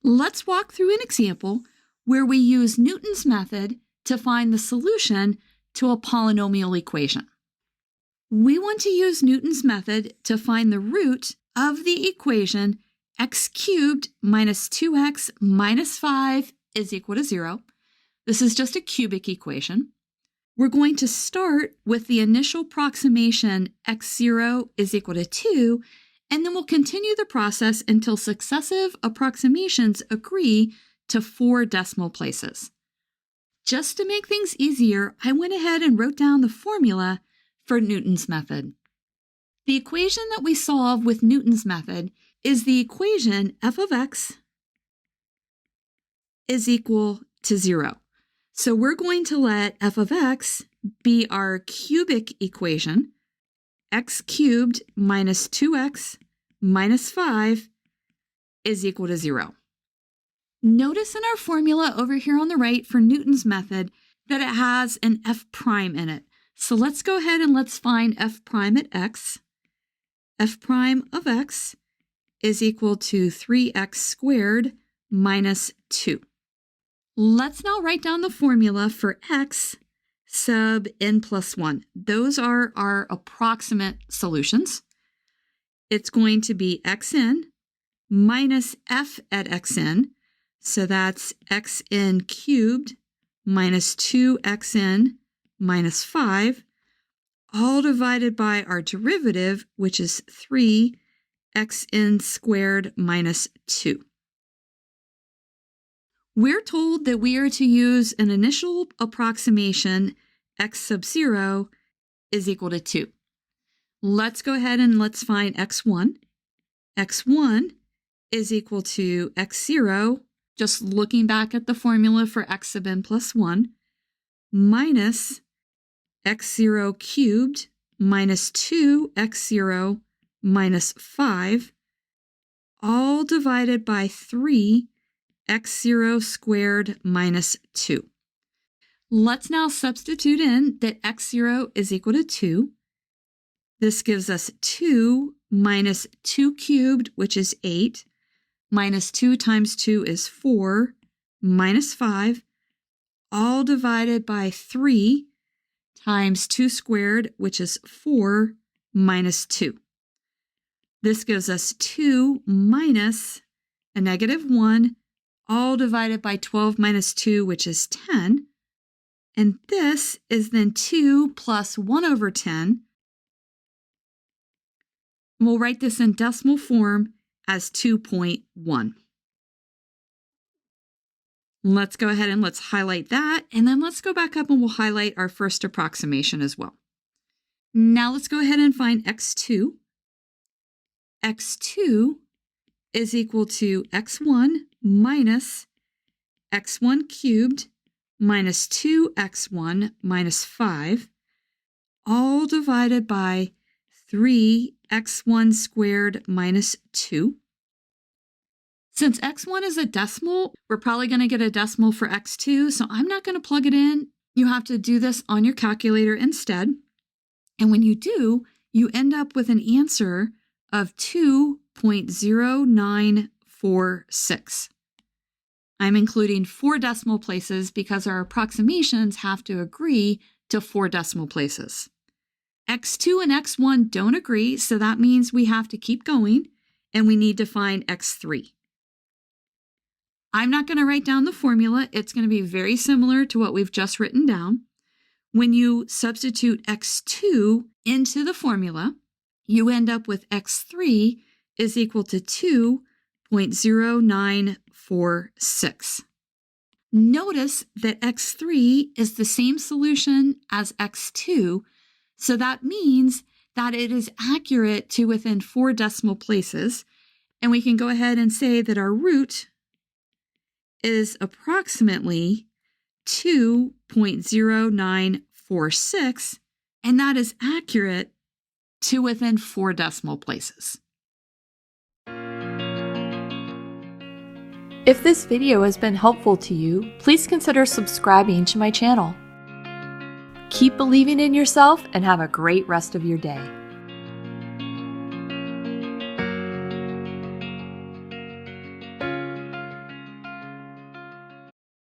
Let's walk through an example where we use Newton's method to find the solution to a polynomial equation. We want to use Newton's method to find the root of the equation x cubed minus 2x minus 5 is equal to 0. This is just a cubic equation. We're going to start with the initial approximation x0 is equal to 2, and then we'll continue the process until successive approximations agree to 4 decimal places. Just to make things easier, I went ahead and wrote down the formula for Newton's method. The equation that we solve with Newton's method is the equation f of x is equal to 0. So we're going to let f of x be our cubic equation, x cubed minus 2x minus 5 is equal to 0. Notice in our formula over here on the right for Newton's method that it has an f prime in it. So let's go ahead and let's find f prime at x. F prime of x is equal to 3x squared minus 2. Let's now write down the formula for x sub n plus 1. Those are our approximate solutions. It's going to be xn minus f at xn. So that's xn cubed minus 2xn minus 5, all divided by our derivative, which is 3xn squared minus 2. We're told that we are to use an initial approximation x sub 0 is equal to 2. Let's go ahead and let's find x1. x1 is equal to x0, just looking back at the formula for x sub n plus 1, minus x0 cubed minus 2x0 minus 5, all divided by 3x0 squared minus 2. Let's now substitute in that x0 is equal to 2. This gives us 2 minus 2 cubed, which is 8, minus 2 times 2 is 4, minus 5, all divided by 3 times 2 squared, which is 4, minus 2. This gives us 2 minus a negative 1, all divided by 12 minus 2, which is 10. And this is then 2 plus 1 over 10. We'll write this in decimal form as 2.1. Let's go ahead and let's highlight that, and then let's go back up and we'll highlight our first approximation as well. Now let's go ahead and find x2. x2 is equal to x1 minus x1 cubed minus 2x1 minus 5, all divided by 3x1 squared minus 2. Since x1 is a decimal, we're probably going to get a decimal for x2, so I'm not going to plug it in. You have to do this on your calculator instead. And when you do, you end up with an answer of 2.0946. I'm including 4 decimal places because our approximations have to agree to 4 decimal places. x2 and x1 don't agree, so that means we have to keep going, and we need to find x3. I'm not going to write down the formula. It's going to be very similar to what we've just written down. When you substitute x2 into the formula, you end up with x3 is equal to 2.0946. Notice that x3 is the same solution as x2, so that means that it is accurate to within 4 decimal places, and we can go ahead and say that our root is approximately 2.0946, and that is accurate to within 4 decimal places. If this video has been helpful to you, please consider subscribing to my channel. Keep believing in yourself and have a great rest of your day.